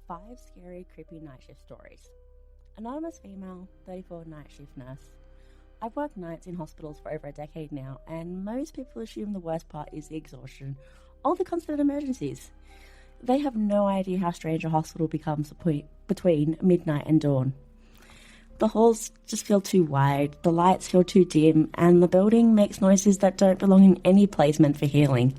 5 scary, creepy night shift stories. Anonymous female, 34 night shift nurse. I've worked nights in hospitals for over a decade now, and most people assume the worst part is the exhaustion or the constant emergencies. They have no idea how strange a hospital becomes between midnight and dawn. The halls just feel too wide, the lights feel too dim, and the building makes noises that don't belong in any place meant for healing.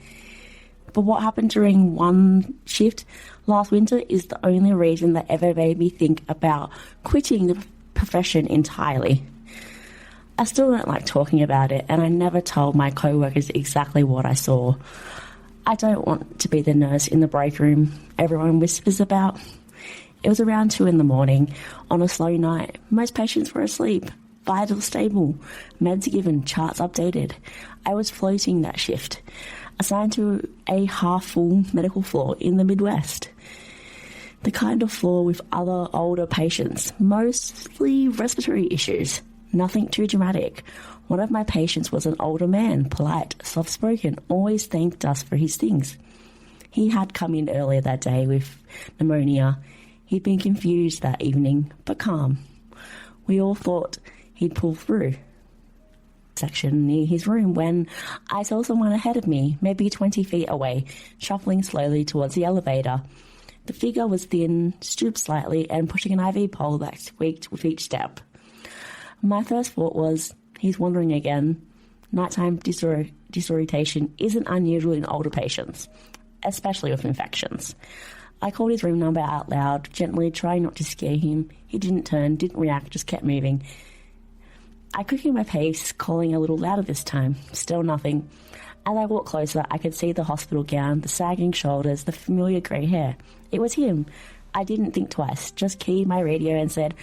But what happened during one shift last winter is the only reason that ever made me think about quitting the profession entirely. I still don't like talking about it, and I never told my co-workers exactly what I saw. I don't want to be the nurse in the break room everyone whispers about. It was around 2 a.m. on a slow night. Most patients were asleep, vitals stable, meds given, charts updated. I was floating that shift, assigned to a half-full medical floor in the Midwest. The kind of floor with other older patients, mostly respiratory issues. Nothing too dramatic. One of my patients was an older man, polite, soft-spoken, always thanked us for his things. He had come in earlier that day with pneumonia. He'd been confused that evening, but calm. We all thought he'd pull through. Section near his room when I saw someone ahead of me, maybe 20 feet away, shuffling slowly towards the elevator. The figure was thin, stooped slightly, and pushing an IV pole that squeaked with each step. My first thought was, he's wandering again. Nighttime disorientation isn't unusual in older patients, especially with infections. I called his room number out loud, gently trying not to scare him. He didn't turn, didn't react, just kept moving. I quickened my pace, calling a little louder this time. Still nothing. As I walked closer, I could see the hospital gown, the sagging shoulders, the familiar grey hair. It was him. I didn't think twice, just keyed my radio and said,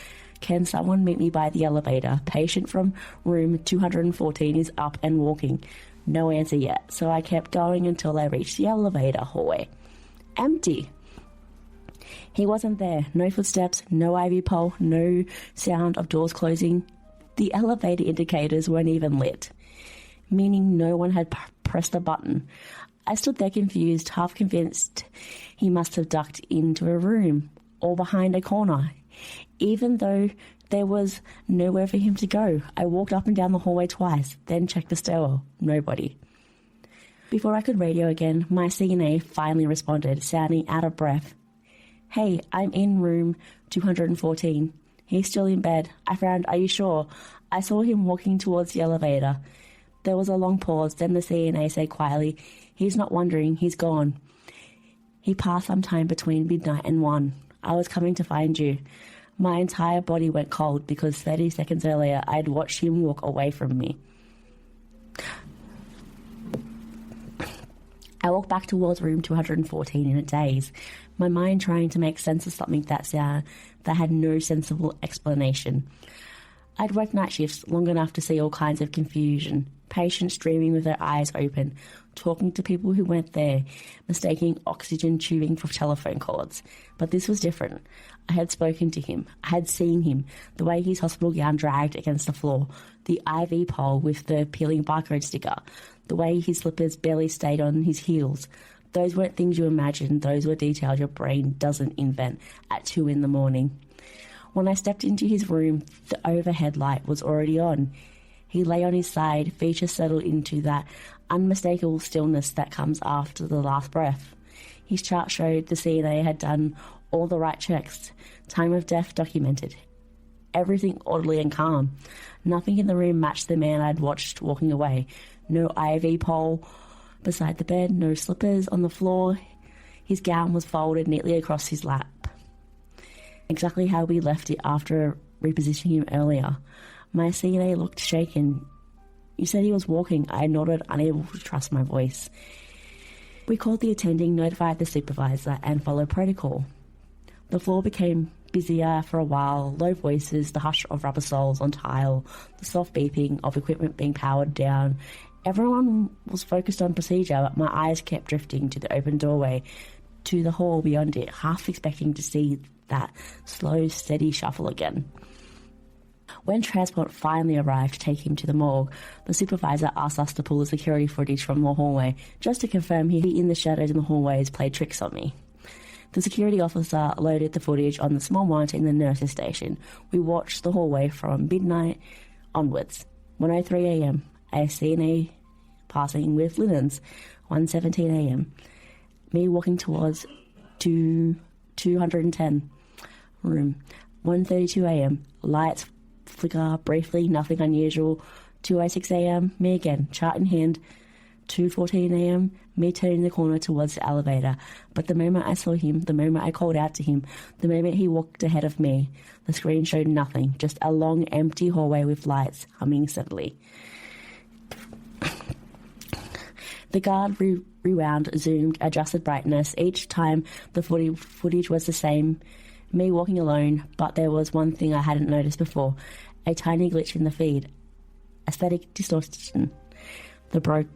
"Can someone meet me by the elevator? Patient from room 214 is up and walking." No answer yet, so I kept going until I reached the elevator hallway. Empty. He wasn't there. No footsteps, no IV pole, no sound of doors closing. The elevator indicators weren't even lit, meaning no one had pressed a button. I stood there confused, half convinced he must have ducked into a room or behind a corner. Even though there was nowhere for him to go, I walked up and down the hallway twice, then checked the stairwell. Nobody. Before I could radio again, my CNA finally responded, sounding out of breath. "Hey, I'm in room 214. He's still in bed." I frowned. "Are you sure?" I saw him walking towards the elevator. There was a long pause, then the CNA said quietly, "He's not wandering, he's gone. He passed sometime between midnight and 1. I was coming to find you." My entire body went cold because 30 seconds earlier I had watched him walk away from me. I walked back towards room 214 in a daze, my mind trying to make sense of something that had no sensible explanation. I'd worked night shifts long enough to see all kinds of confusion, patients dreaming with their eyes open, talking to people who weren't there, mistaking oxygen tubing for telephone cords. But this was different. I had spoken to him. I had seen him, the way his hospital gown dragged against the floor, the IV pole with the peeling barcode sticker, the way his slippers barely stayed on his heels. Those weren't things you imagine. Those were details your brain doesn't invent at 2 a.m. When I stepped into his room, the overhead light was already on. He lay on his side, features settled into that unmistakable stillness that comes after the last breath. His chart showed the CNA had done all the right checks. Time of death documented. Everything orderly and calm. Nothing in the room matched the man I'd watched walking away. No IV pole beside the bed, no slippers on the floor. His gown was folded neatly across his lap. Exactly how we left it after repositioning him earlier. My CNA looked shaken. "You said he was walking." I nodded, unable to trust my voice. We called the attending, notified the supervisor, and followed protocol. The floor became busier for a while, low voices, the hush of rubber soles on tile, the soft beeping of equipment being powered down. Everyone was focused on procedure, but my eyes kept drifting to the open doorway, to the hall beyond it, half expecting to see that slow, steady shuffle again. When transport finally arrived to take him to the morgue, the supervisor asked us to pull the security footage from the hallway, just to confirm he in the shadows in the hallways played tricks on me. The security officer loaded the footage on the small monitor in the nurse's station. We watched the hallway from midnight onwards. 1:03 a.m, a CNA passing with linens. 1:17 a.m, me walking towards 210 room. 1:32 a.m, lights flicker briefly, nothing unusual. 2:06 a.m, me again, chart in hand. 2:14 a.m, me turning the corner towards the elevator. But the moment I saw him, the moment I called out to him, the moment he walked ahead of me, the screen showed nothing, just a long empty hallway with lights humming steadily. The guard rewound, zoomed, adjusted brightness. Each time the footage was the same, me walking alone, but there was one thing I hadn't noticed before, a tiny glitch in the feed, aesthetic distortion that broke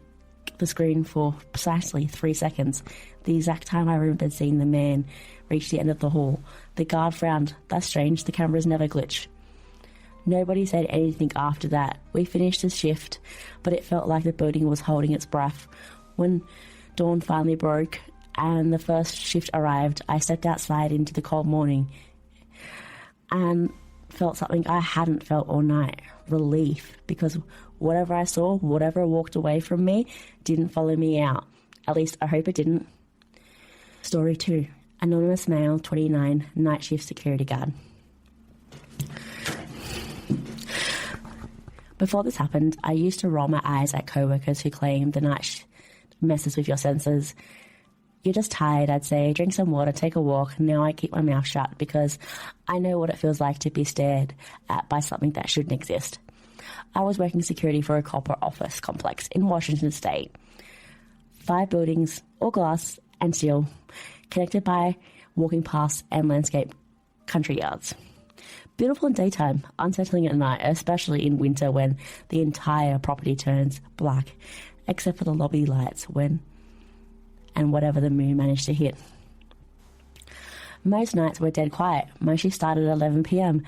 the screen for precisely 3 seconds, the exact time I remembered seeing the man reach the end of the hall. The guard frowned. That's strange, the cameras never glitch. Nobody said anything after that. We finished the shift, but it felt like the building was holding its breath. When dawn finally broke and the first shift arrived, I stepped outside into the cold morning and felt something I hadn't felt all night. Relief, because whatever I saw, whatever walked away from me, didn't follow me out. At least I hope it didn't. Story 2. Anonymous male, 29, night shift security guard. Before this happened, I used to roll my eyes at co-workers who claimed the night messes with your senses. You're just tired, I'd say. Drink some water, take a walk. Now I keep my mouth shut because I know what it feels like to be stared at by something that shouldn't exist. I was working security for a corporate office complex in Washington State. 5 buildings, all glass and steel, connected by walking paths and landscape country yards. Beautiful in daytime, unsettling at night, especially in winter when the entire property turns black, except for the lobby lights and whatever the moon managed to hit. Most nights were dead quiet. My shift started at 11 p.m,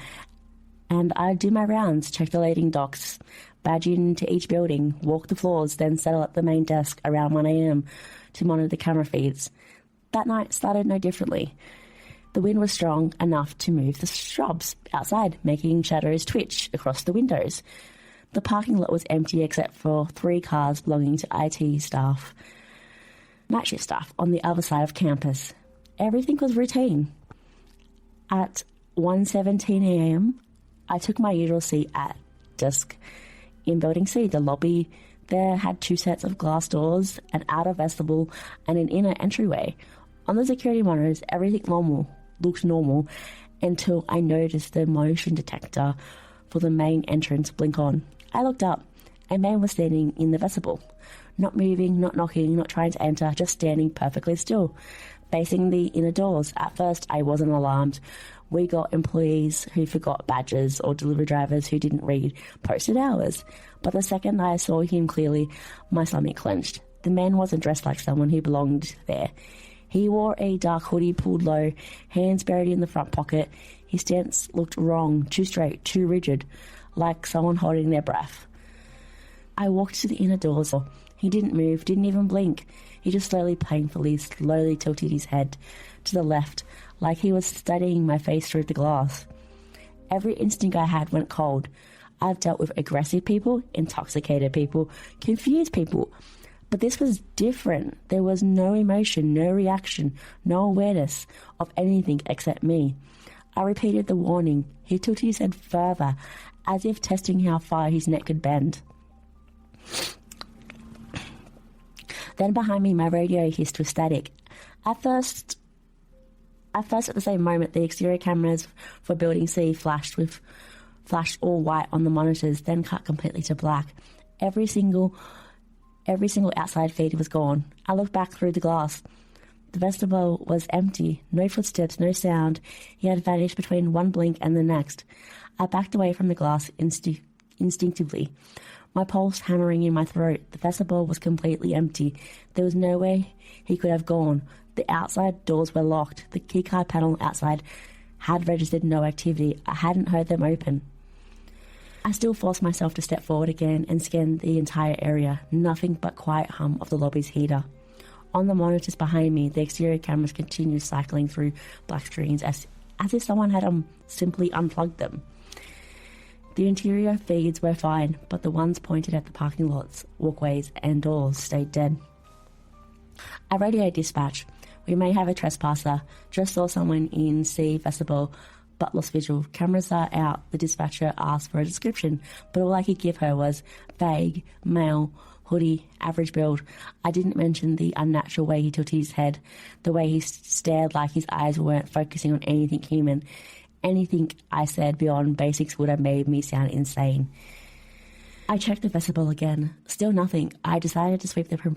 and I'd do my rounds, check the loading docks, badge into each building, walk the floors, then settle at the main desk around 1 a.m. to monitor the camera feeds. That night started no differently. The wind was strong enough to move the shrubs outside, making shadows twitch across the windows. The parking lot was empty except for 3 cars belonging to IT staff, night shift staff, on the other side of campus. Everything was routine. At 1:17 a.m, I took my usual seat at desk in Building C. The lobby there had 2 sets of glass doors, an outer vestibule, and an inner entryway. On the security monitors, everything looked normal until I noticed the motion detector for the main entrance blink on. I looked up. A man was standing in the vestibule, not moving, not knocking, not trying to enter, just standing perfectly still, facing the inner doors. At first, I wasn't alarmed. We got employees who forgot badges or delivery drivers who didn't read posted hours. But the second I saw him clearly, my stomach clenched. The man wasn't dressed like someone who belonged there. He wore a dark hoodie pulled low, hands buried in the front pocket. His stance looked wrong, too straight, too rigid, like someone holding their breath. I walked to the inner doors. He didn't move, didn't even blink. He just slowly tilted his head to the left, like he was studying my face through the glass. Every instinct I had went cold. I've dealt with aggressive people, intoxicated people, confused people. But this was different. There was no emotion, no reaction, no awareness of anything except me. I repeated the warning. He tilted his head further, as if testing how far his neck could bend. Then behind me, my radio hissed with static. At first, at the same moment, the exterior cameras for Building C flashed all white on the monitors, then cut completely to black. Every single outside feed was gone. I looked back through the glass. The vestibule was empty. No footsteps, no sound. He had vanished between one blink and the next. I backed away from the glass instinctively, my pulse hammering in my throat. The vestibule was completely empty. There was no way he could have gone. The outside doors were locked. The keycard panel outside had registered no activity. I hadn't heard them open. I still forced myself to step forward again and scan the entire area. Nothing but quiet hum of the lobby's heater. On the monitors behind me, the exterior cameras continued cycling through black screens as if someone had simply unplugged them. The interior feeds were fine, but the ones pointed at the parking lots, walkways, and doors stayed dead. I radioed dispatch. We may have a trespasser. Just saw someone in C vestibule, but lost visual. Cameras are out. The dispatcher asked for a description, but all I could give her was vague, male, hoodie, average build. I didn't mention the unnatural way he tilted his head, the way he stared like his eyes weren't focusing on anything human. Anything I said beyond basics would have made me sound insane. I checked the vestibule again. Still nothing. I decided to sweep the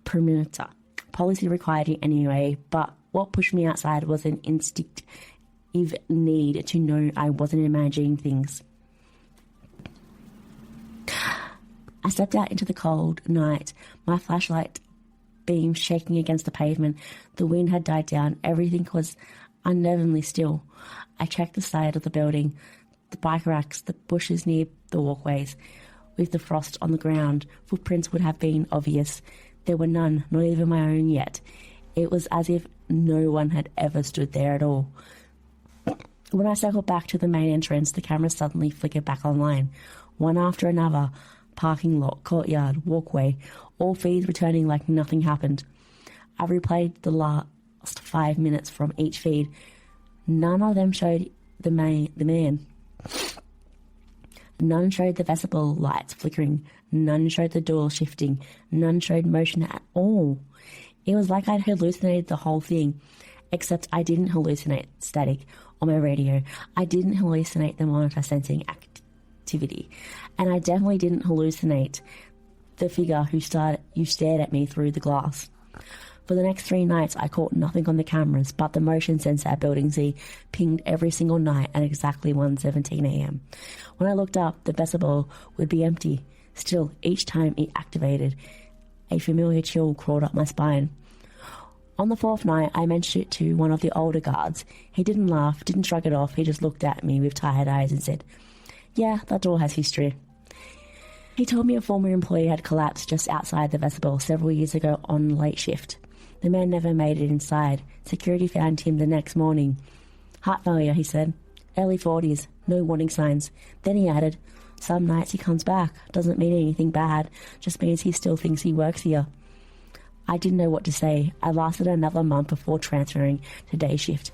perimeter. Policy required it anyway, but what pushed me outside was an instinctive need to know I wasn't imagining things. I stepped out into the cold night, my flashlight beam shaking against the pavement. The wind had died down. Everything was unnervingly still. I checked the side of the building, the bike racks, the bushes near the walkways. With the frost on the ground, footprints would have been obvious. There were none, not even my own yet. It was as if no one had ever stood there at all. When I circled back to the main entrance, the cameras suddenly flickered back online, one after another. Parking lot, courtyard, walkway, all feeds returning like nothing happened. I replayed the last 5 minutes from each feed. None of them showed the man. None showed the vestibule lights flickering. None showed the door shifting. None showed motion at all. It was like I'd hallucinated the whole thing, except I didn't hallucinate static on my radio. I didn't hallucinate the monitor sensing activity. And I definitely didn't hallucinate the figure who stared at me through the glass. For the next 3 nights, I caught nothing on the cameras, but the motion sensor at Building Z pinged every single night at exactly 1:17 a.m. When I looked up, the vestibule would be empty. Still, each time it activated, a familiar chill crawled up my spine. On the 4th night, I mentioned it to one of the older guards. He didn't laugh, didn't shrug it off. He just looked at me with tired eyes and said, "Yeah, that door has history." He told me a former employee had collapsed just outside the vestibule several years ago on late shift. The man never made it inside. Security found him the next morning. Heart failure, he said. Early 40s, no warning signs. Then he added, some nights he comes back. Doesn't mean anything bad, just means he still thinks he works here. I didn't know what to say. I lasted another month before transferring to day shift.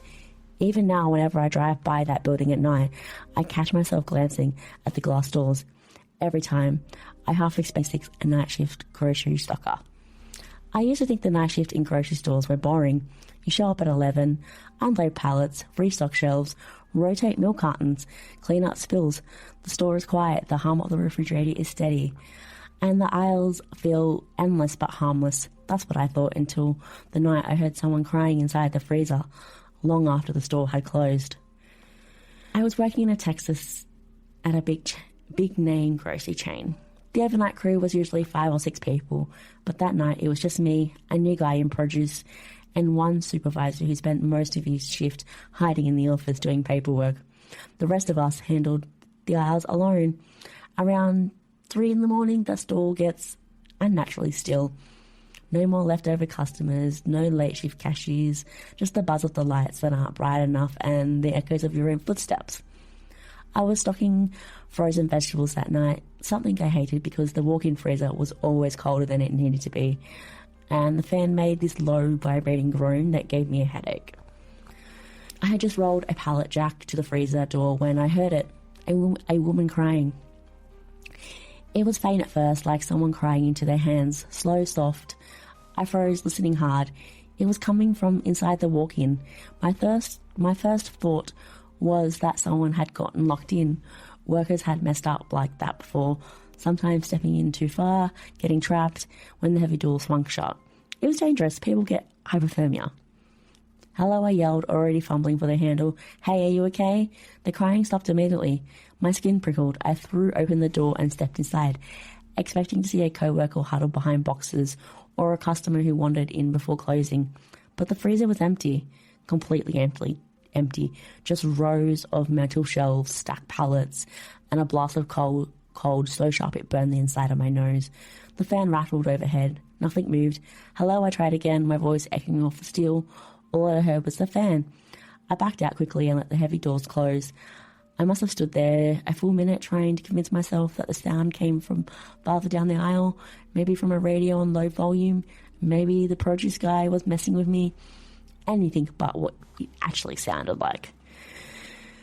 Even now, whenever I drive by that building at night, I catch myself glancing at the glass doors. Every time, I half expect a night shift grocery stocker. I used to think the night shift in grocery stores were boring. You show up at 11, unload pallets, restock shelves, rotate milk cartons, clean up spills. The store is quiet, the hum of the refrigerator is steady, and the aisles feel endless but harmless. That's what I thought until the night I heard someone crying inside the freezer, long after the store had closed. I was working in Texas at a big name grocery chain. The overnight crew was usually 5 or 6 people, but that night it was just me, a new guy in produce, and one supervisor who spent most of his shift hiding in the office doing paperwork. The rest of us handled the aisles alone. Around 3 in the morning, the store gets unnaturally still. No more leftover customers, no late shift cashiers, just the buzz of the lights that aren't bright enough and the echoes of your own footsteps. I was stocking frozen vegetables that night, something I hated because the walk-in freezer was always colder than it needed to be, and the fan made this low, vibrating groan that gave me a headache. I had just rolled a pallet jack to the freezer door when I heard it, a woman crying. It was faint at first, like someone crying into their hands, slow, soft. I froze, listening hard. It was coming from inside the walk-in. My first thought was that someone had gotten locked in. Workers had messed up like that before, sometimes stepping in too far, getting trapped when the heavy door swung shut. It was dangerous. People get hypothermia. Hello, I yelled, already fumbling for the handle. Hey, are you okay? The crying stopped immediately. My skin prickled. I threw open the door and stepped inside, expecting to see a co-worker huddled behind boxes or a customer who wandered in before closing. But the freezer was empty, completely empty, just rows of metal shelves, stacked pallets, and a blast of cold so sharp it burned the inside of my nose. The fan rattled overhead. Nothing moved. Hello, I tried again, my voice echoing off the steel. All I heard was the fan. I backed out quickly and let the heavy doors close. I must have stood there a full minute trying to convince myself that the sound came from farther down the aisle, maybe from a radio on low volume, maybe the produce guy was messing with me. Anything but what it actually sounded like.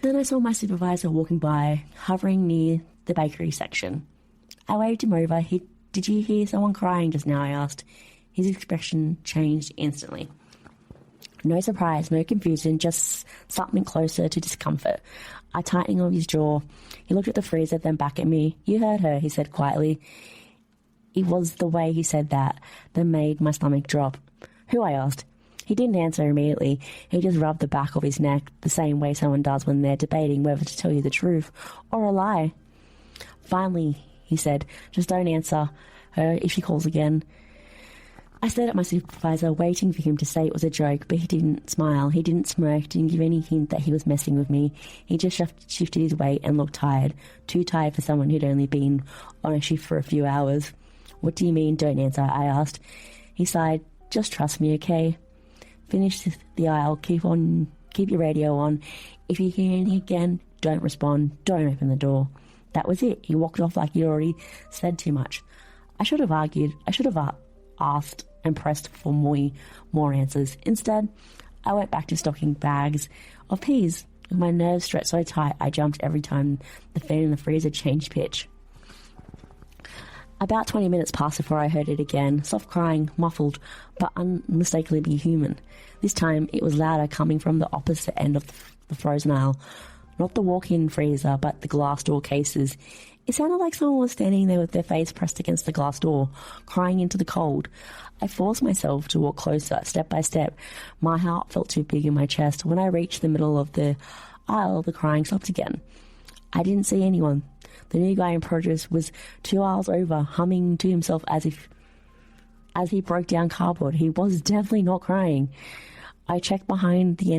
Then I saw my supervisor walking by, hovering near the bakery section. I waved him over. Did you hear someone crying just now? I asked. His expression changed instantly. No surprise, no confusion, just something closer to discomfort. I tightened on his jaw. He looked at the freezer, then back at me. You heard her, he said quietly. It was the way he said that made my stomach drop. Who? I asked. He didn't answer immediately. He just rubbed the back of his neck the same way someone does when they're debating whether to tell you the truth or a lie. Finally, he said, just don't answer her if she calls again. I stared at my supervisor, waiting for him to say it was a joke, but he didn't smile. He didn't smirk, didn't give any hint that he was messing with me. He just shifted his weight and looked tired, too tired for someone who'd only been on a shift for a few hours. What do you mean, don't answer? I asked. He sighed, just trust me, okay? Finish the aisle, keep your radio on. If you hear anything again, don't respond, don't open the door. That was it. He walked off like he'd already said too much. I should have argued. I should have asked and pressed for more answers. Instead, I went back to stocking bags of peas. With my nerves stretched so tight, I jumped every time the fan in the freezer changed pitch. About 20 minutes passed before I heard it again, soft crying, muffled, but unmistakably human. This time, it was louder, coming from the opposite end of the frozen aisle. Not the walk-in freezer, but the glass door cases. It sounded like someone was standing there with their face pressed against the glass door, crying into the cold. I forced myself to walk closer, step by step. My heart felt too big in my chest. When I reached the middle of the aisle, the crying stopped again. I didn't see anyone. The new guy in produce was 2 aisles over, humming to himself as he broke down cardboard. He was definitely not crying. I checked behind the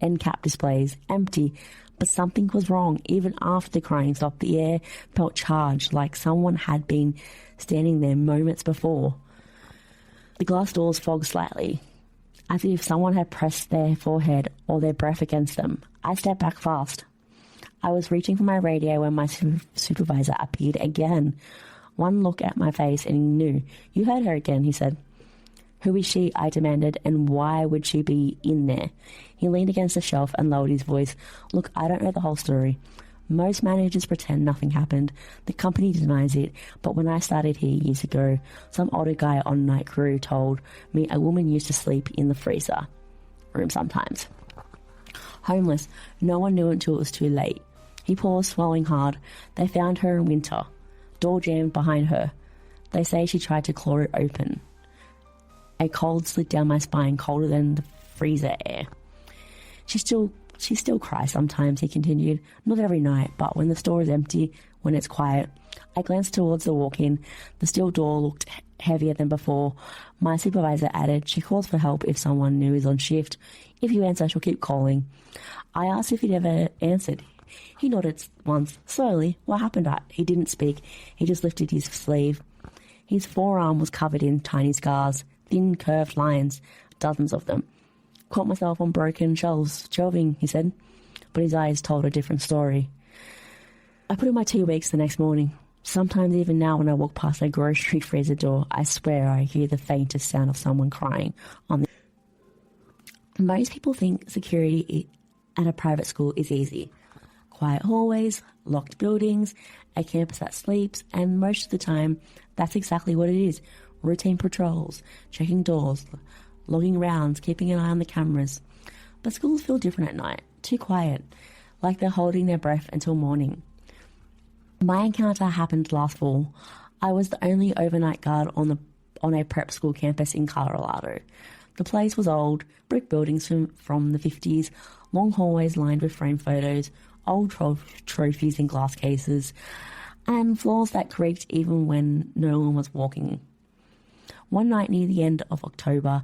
end cap displays, empty, but something was wrong. Even after the crying stopped, the air felt charged, like someone had been standing there moments before. The glass doors fogged slightly, as if someone had pressed their forehead or their breath against them. I stepped back fast. I was reaching for my radio when my supervisor appeared again. One look at my face and he knew. You heard her again, he said. Who is she? I demanded, and why would she be in there? He leaned against the shelf and lowered his voice. Look, I don't know the whole story. Most managers pretend nothing happened. The company denies it, but when I started here years ago, some older guy on night crew told me a woman used to sleep in the freezer room sometimes. Homeless. No one knew until it was too late. He paused, swallowing hard. They found her in winter. Door jammed behind her. They say she tried to claw it open. A cold slid down my spine, colder than the freezer air. She still cries sometimes, he continued. Not every night, but when the store is empty, when it's quiet. I glanced towards the walk-in. The steel door looked heavier than before. My supervisor added, she calls for help if someone new is on shift. If you answer, she'll keep calling. I asked if he'd ever answered. He nodded once, slowly. What happened? He didn't speak. He just lifted his sleeve. His forearm was covered in tiny scars, thin curved lines, dozens of them. Caught myself on broken shelving, he said, but his eyes told a different story. I put in my 2 weeks the next morning. Sometimes even now when I walk past a grocery freezer door, I swear I hear the faintest sound of someone crying on the... Most people think security at a private school is easy. Quiet hallways, locked buildings, a campus that sleeps, and most of the time, that's exactly what it is. Routine patrols, checking doors, logging rounds, keeping an eye on the cameras. But schools feel different at night, too quiet, like they're holding their breath until morning. My encounter happened last fall. I was the only overnight guard on a prep school campus in Colorado. The place was old, brick buildings from the 50s, long hallways lined with framed photos, old trophies in glass cases, and floors that creaked even when no one was walking. One night near the end of October,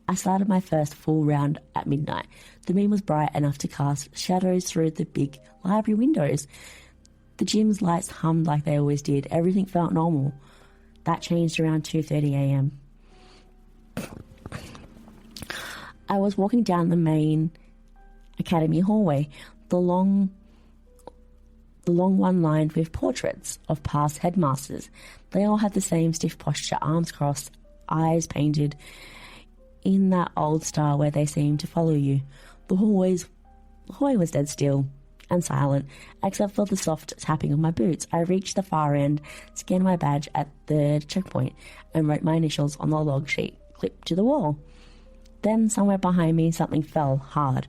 I started my first full round at midnight. The moon was bright enough to cast shadows through the big library windows. The gym's lights hummed like they always did. Everything felt normal. That changed around 2:30 a.m. I was walking down the main academy hallway, the long one lined with portraits of past headmasters. They all had the same stiff posture, arms crossed, eyes painted in that old style where they seemed to follow you. The hallway was dead still and silent, except for the soft tapping of my boots. I reached the far end, scanned my badge at the checkpoint, and wrote my initials on the log sheet clipped to the wall. Then, somewhere behind me, something fell hard.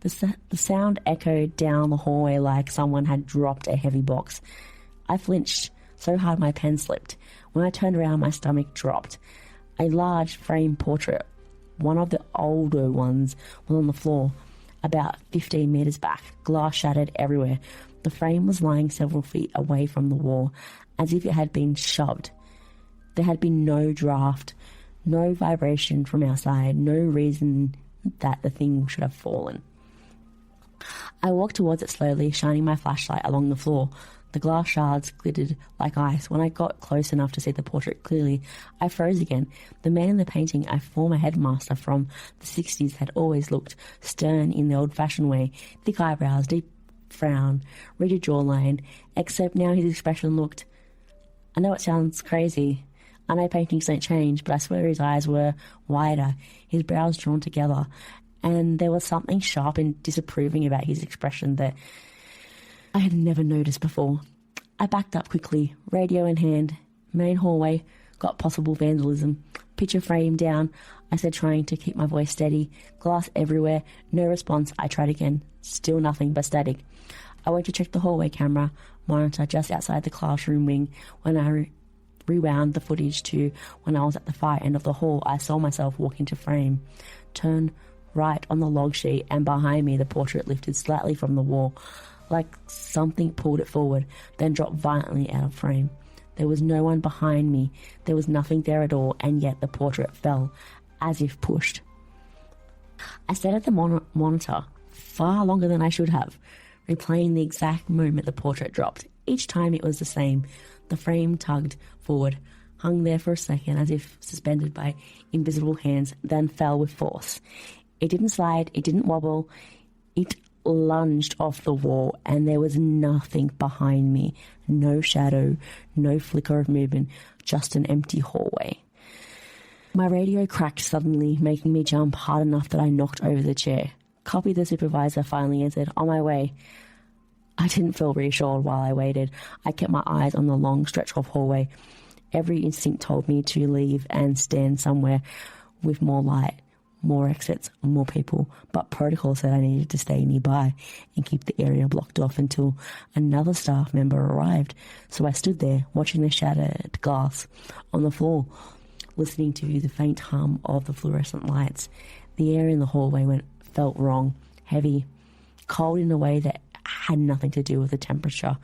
The sound echoed down the hallway like someone had dropped a heavy box. I flinched so hard my pen slipped. When I turned around, my stomach dropped. A large frame portrait, one of the older ones, was on the floor, about 15 meters back, glass shattered everywhere. The frame was lying several feet away from the wall, as if it had been shoved. There had been no draft, no vibration from outside, no reason that the thing should have fallen. I walked towards it slowly, shining my flashlight along the floor. The glass shards glittered like ice. When I got close enough to see the portrait clearly, I froze again. The man in the painting, a former headmaster from the 60s, had always looked stern in the old-fashioned way, thick eyebrows, deep frown, rigid jawline, except now his expression looked... I know it sounds crazy. I know paintings don't change, but I swear his eyes were wider, his brows drawn together, and there was something sharp and disapproving about his expression that I had never noticed before. I backed up quickly, radio in hand. Main hallway, got possible vandalism. Picture frame down, I said, trying to keep my voice steady. Glass everywhere, no response. I tried again, still nothing but static. I went to check the hallway camera monitor just outside the classroom wing. When I rewound the footage to when I was at the far end of the hall, I saw myself walk into frame, turn right on the log sheet, and behind me the portrait lifted slightly from the wall, like something pulled it forward, then dropped violently out of frame. There was no one behind me. There was nothing there at all, and yet the portrait fell, as if pushed. I stared at the monitor far longer than I should have, replaying the exact moment the portrait dropped. Each time it was the same. The frame tugged forward, hung there for a second as if suspended by invisible hands, then fell with force. It didn't slide, it didn't wobble, it lunged off the wall, and there was nothing behind me. No shadow, no flicker of movement, just an empty hallway. My radio cracked suddenly, making me jump hard enough that I knocked over the chair. Copy, the supervisor finally answered. On my way. I didn't feel reassured while I waited. I kept my eyes on the long stretch of hallway. Every instinct told me to leave and stand somewhere with more light, more exits, more people, but protocol said I needed to stay nearby and keep the area blocked off until another staff member arrived. So I stood there, watching the shattered glass on the floor, listening to the faint hum of the fluorescent lights. The air in the hallway felt wrong, heavy, cold in a way that had nothing to do with the temperature.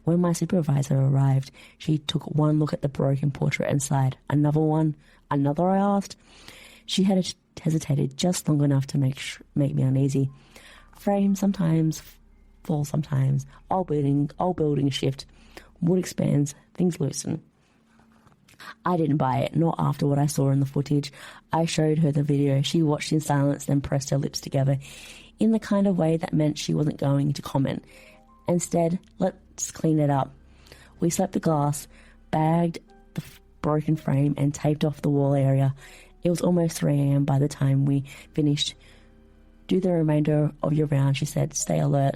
When my supervisor arrived, she took one look at the broken portrait and sighed. Another one? Another, I asked. She had hesitated just long enough to make me uneasy. Frame sometimes, fall sometimes. Old building shift. Wood expands, things loosen. I didn't buy it, not after what I saw in the footage. I showed her the video. She watched in silence, then pressed her lips together in the kind of way that meant she wasn't going to comment. Instead, let's clean it up. We swept the glass, bagged the broken frame, and taped off the wall area. It was almost 3 a.m. by the time we finished. Do the remainder of your round, she said. Stay alert.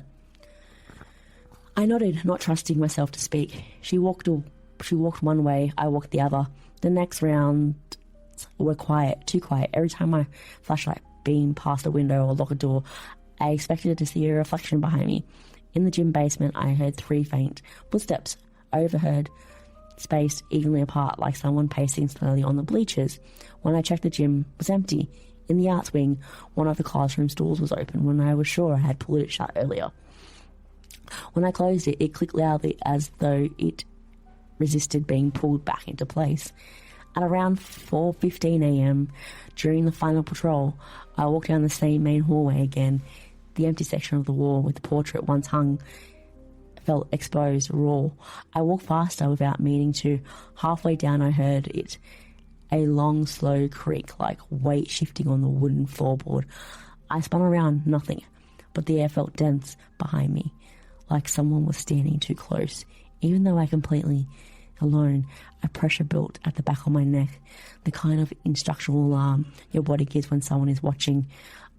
I nodded, not trusting myself to speak. She walked one way, I walked the other. The next round were quiet, too quiet. Every time my flashlight beamed past a window or locked a door, I expected to see a reflection behind me. In the gym basement, I heard 3 faint footsteps, overhead, spaced evenly apart, like someone pacing slowly on the bleachers. When I checked, the gym was empty. In the arts wing, one of the classroom doors was open when I was sure I had pulled it shut earlier. When I closed it, it clicked loudly as though it resisted being pulled back into place. At around 4:15 a.m, during the final patrol, I walked down the same main hallway again. The empty section of the wall with the portrait once hung felt exposed, raw. I walked faster without meaning to. Halfway down I heard it. A long, slow creak, like weight shifting on the wooden floorboard. I spun around, nothing, but the air felt dense behind me, like someone was standing too close. Even though I completely alone, a pressure built at the back of my neck, the kind of instructional alarm your body gives when someone is watching.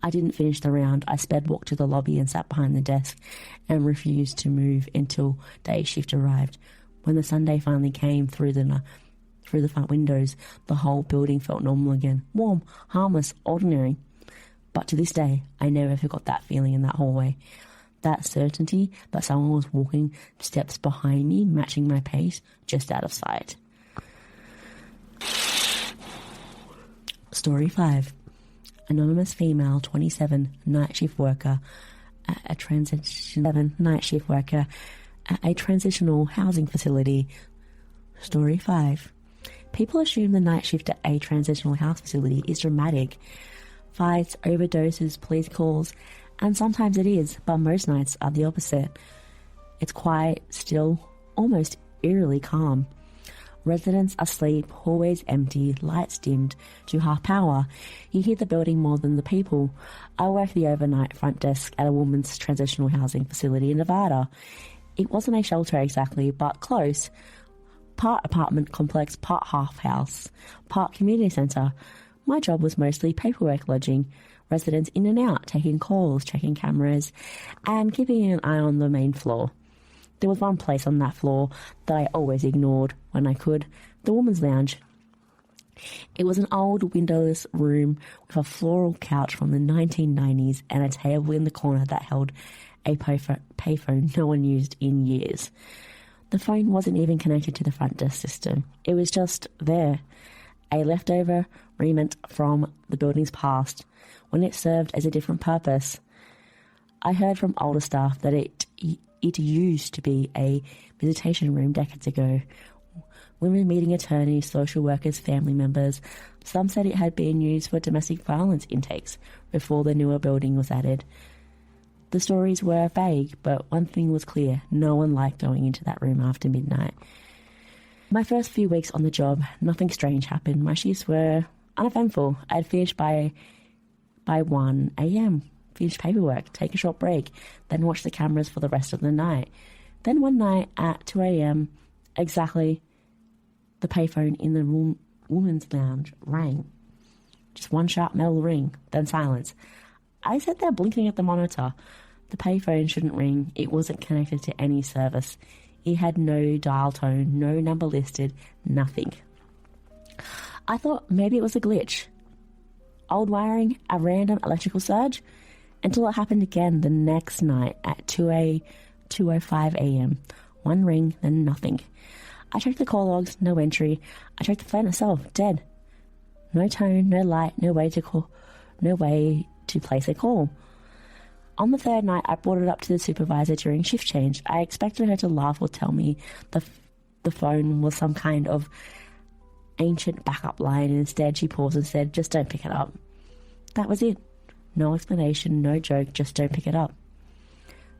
I didn't finish the round. I sped walked to the lobby and sat behind the desk and refused to move until day shift arrived. When the Sunday finally came through the front windows, the whole building felt normal again. Warm, harmless, ordinary. But to this day, I never forgot that feeling in that hallway. That certainty that someone was walking steps behind me, matching my pace, just out of sight. Story 5. Anonymous female, 27, night shift worker at a transitional housing facility. Story 5. People assume the night shift at a transitional house facility is dramatic. Fights, overdoses, police calls, and sometimes it is, but most nights are the opposite. It's quiet, still, almost eerily calm. Residents asleep, hallways empty, lights dimmed to half power. You hear the building more than the people. I work the overnight front desk at a women's transitional housing facility in Nevada. It wasn't a shelter exactly, but close. Part apartment complex, part half house, part community centre. My job was mostly paperwork lodging, residents in and out, taking calls, checking cameras, and keeping an eye on the main floor. There was one place on that floor that I always ignored when I could, the woman's lounge. It was an old windowless room with a floral couch from the 1990s and a table in the corner that held a payphone no one used in years. The phone wasn't even connected to the front desk system. It was just there, a leftover remnant from the building's past, when it served as a different purpose. I heard from older staff that it used to be a visitation room decades ago. Women meeting attorneys, social workers, family members. Some said it had been used for domestic violence intakes before the newer building was added. The stories were vague, but one thing was clear. No one liked going into that room after midnight. My first few weeks on the job, nothing strange happened. My shifts were uneventful. I'd finish by 1 a.m., finish paperwork, take a short break, then watch the cameras for the rest of the night. Then one night at 2 a.m., exactly, the payphone in the woman's lounge rang. Just one sharp metal ring, then silence. I sat there blinking at the monitor. The payphone shouldn't ring. It wasn't connected to any service. It had no dial tone, no number listed, nothing. I thought maybe it was a glitch. Old wiring, a random electrical surge, until it happened again the next night at 2:05 a.m. One ring, then nothing. I checked the call logs, no entry. I checked the phone itself, dead. No tone, no light, no way to place a call. On the third night, I brought it up to the supervisor during shift change. I expected her to laugh or tell me the phone was some kind of ancient backup line, and instead she paused and said, "Just don't pick it up." That was it. No explanation, no joke, just don't pick it up.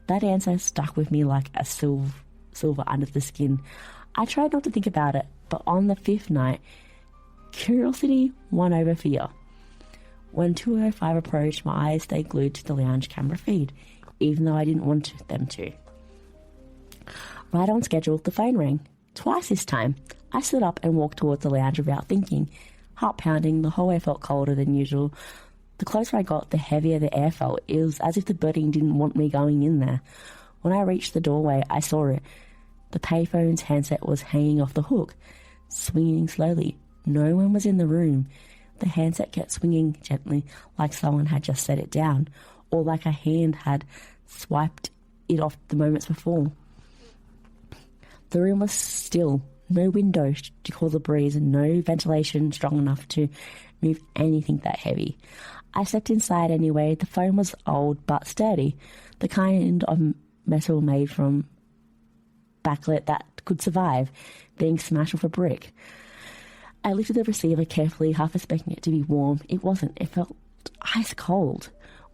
That answer stuck with me like a silver under the skin. I tried not to think about it, but on the fifth night, curiosity won over fear. When 2:05 approached, my eyes stayed glued to the lounge camera feed, even though I didn't want them to. Right on schedule, the phone rang. Twice this time. I stood up and walked towards the lounge without thinking. Heart pounding, the hallway felt colder than usual. The closer I got, the heavier the air felt. It was as if the building didn't want me going in there. When I reached the doorway, I saw it. The payphone's handset was hanging off the hook, swinging slowly. No one was in the room. The handset kept swinging gently, like someone had just set it down, or like a hand had swiped it off the moments before. The room was still. No window to cause a breeze and no ventilation strong enough to move anything that heavy. I stepped inside anyway. The phone was old but sturdy, the kind of metal made from backlit that could survive being smashed off a brick. I lifted the receiver carefully, half expecting it to be warm. It wasn't. It felt ice cold.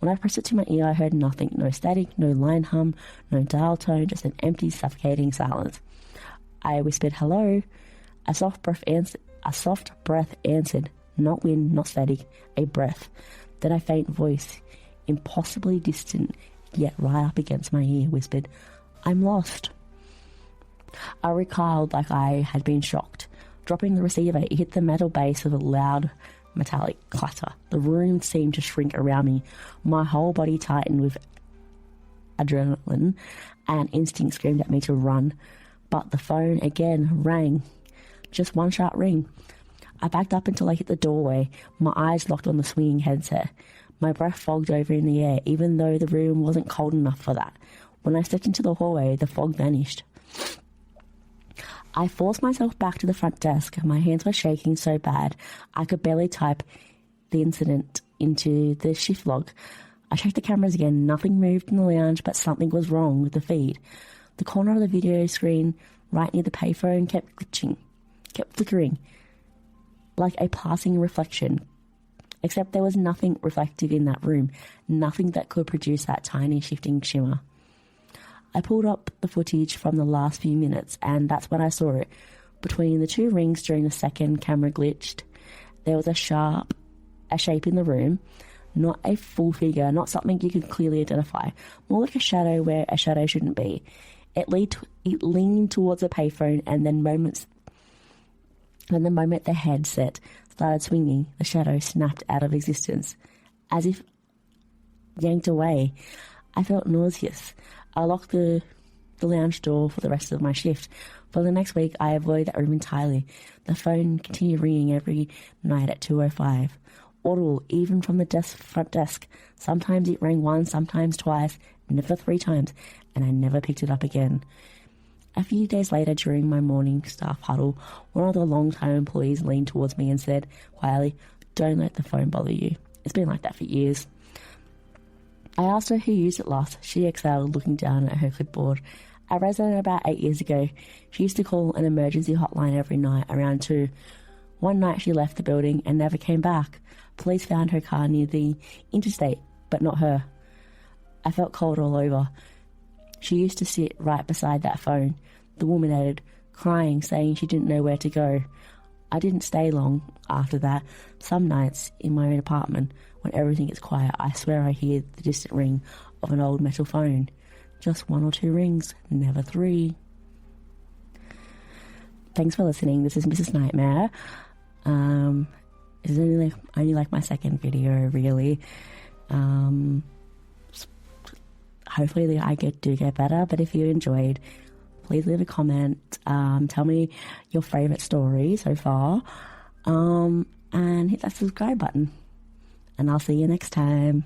When I pressed it to my ear, I heard nothing. No static, no line hum, no dial tone, just an empty, suffocating silence. I whispered, hello. A soft breath answered. Not wind, not static, a breath. Then a faint voice, impossibly distant, yet right up against my ear, whispered, I'm lost. I recoiled like I had been shocked. Dropping the receiver, it hit the metal base with a loud metallic clatter. The room seemed to shrink around me. My whole body tightened with adrenaline, and instinct screamed at me to run. But the phone again rang. Just one sharp ring. I backed up until I hit the doorway, my eyes locked on the swinging headset. My breath fogged over in the air, even though the room wasn't cold enough for that. When I stepped into the hallway, the fog vanished. I forced myself back to the front desk. My hands were shaking so bad I could barely type the incident into the shift log. I checked the cameras again. Nothing moved in the lounge, but something was wrong with the feed. The corner of the video screen right near the payphone kept flickering, like a passing reflection. Except there was nothing reflective in that room, nothing that could produce that tiny shifting shimmer. I pulled up the footage from the last few minutes, and that's when I saw it. Between the two rings during the second camera glitched, there was a shape in the room, not a full figure, not something you could clearly identify, more like a shadow where a shadow shouldn't be. It leaned towards a payphone, and then the moment the headset started swinging, the shadow snapped out of existence, as if yanked away. I felt nauseous. I locked the lounge door for the rest of my shift. For the next week, I avoided that room entirely. The phone continued ringing every night at 2:05. Audible, even from the front desk. Sometimes it rang once, sometimes twice, never 3 times, and I never picked it up again. A few days later, during my morning staff huddle, one of the long-time employees leaned towards me and said quietly, don't let the phone bother you. It's been like that for years. I asked her who used it last. She exhaled, looking down at her clipboard. A resident about 8 years ago. She used to call an emergency hotline every night around 2. One night she left the building and never came back. Police found her car near the interstate, but not her. I felt cold all over. She used to sit right beside that phone. The woman added, crying, saying she didn't know where to go. I didn't stay long after that. Some nights, in my own apartment, when everything is quiet, I swear I hear the distant ring of an old metal phone. Just 1 or 2 rings, never 3. Thanks for listening. This is Mrs. Nightmare. This is only like my second video, really. Hopefully I do get better, but if you enjoyed, please leave a comment. Tell me your favourite story so far. And hit that subscribe button. And I'll see you next time.